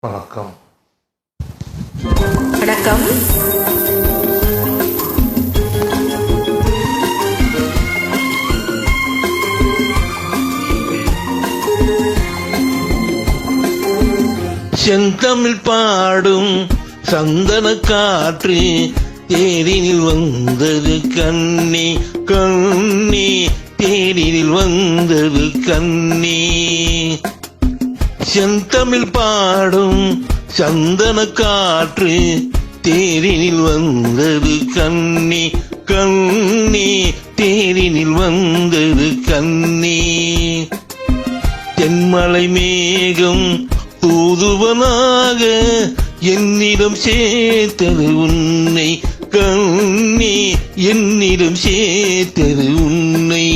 வணக்கம். வணக்கம். செந்தமிழ் பாடும் சந்தன காற்று தேரினில் வந்தது கண்ணே கண்ணே, தேரினில் வந்தது கண்ணே. செந்தமிழ் பாடும் சந்தன காற்று தேரினில் வந்தது கண்ணே கண்ணே, தேரினில் வந்தது கண்ணே. தென்மலை மேகம் தூதுவனாக என்னிடம் சேர்த்தது உன்னை கண்ணே, என்னிடம் சேர்த்தது உன்னை.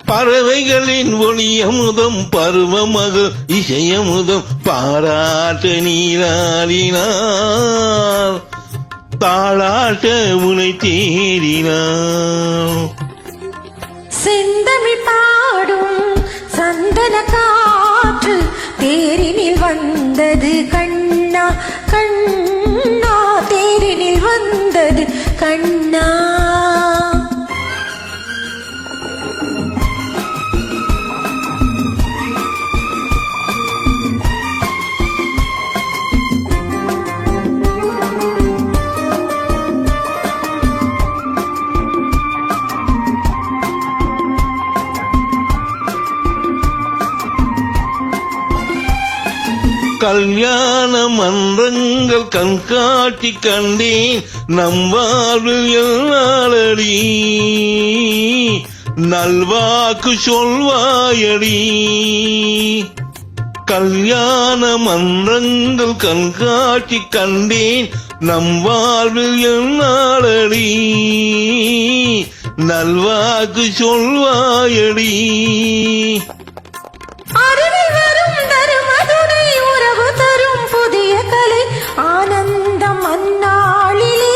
பறவைகளின் ஒளியமுதம் பருவமகள் இசையமுதம் பாராட்ட நீராடினார், தாளாட்ட உனை தேடினார். செந்தமிழ் பாடும் சந்தன காற்று தேரினில் வந்தது கண்ணா கண்ணா, தேரினில் வந்தது கண்ணா. கல்யாண மன்றங்கள் கண்காட்சி கண்டேன் நம் வாழ்வில் எல்லாளடி, நல்வாக்கு சொல்வாயடி. கல்யாண மன்றங்கள் கண்காட்சி கண்டேன் நம் வாழ்வில் எல்லாளடி, நல்வாக்கு சொல்வாயடி. ஆனந்தம் அந்நாளிலே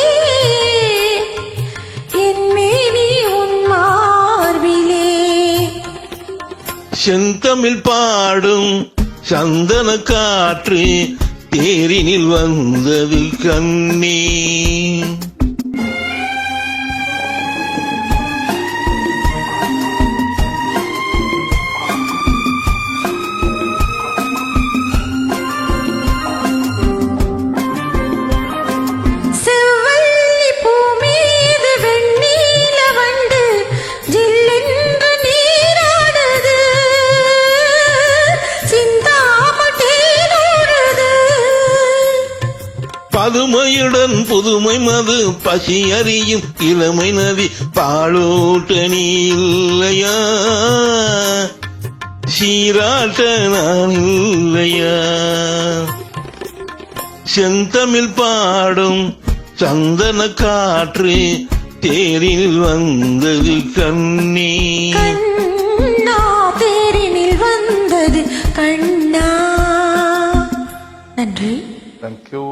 என் மேனி உன் மார்பிலே. செந்தமிழ் பாடும் சந்தன காற்று தேரினில் வந்தது கண்ணே. பதுமையுடன் புதுமை மது பசி அறியும் இளமை நதி பாலூட்ட நீ இல்லையா, சீராட்ட நான் இல்லையா. செந்தமிழ் பாடும் சந்தன காற்று தேரில் வந்தது கண்ணே கண்ணா, தேரினில் வந்தது கண்ணா. நன்றி. தேங்க்யூ.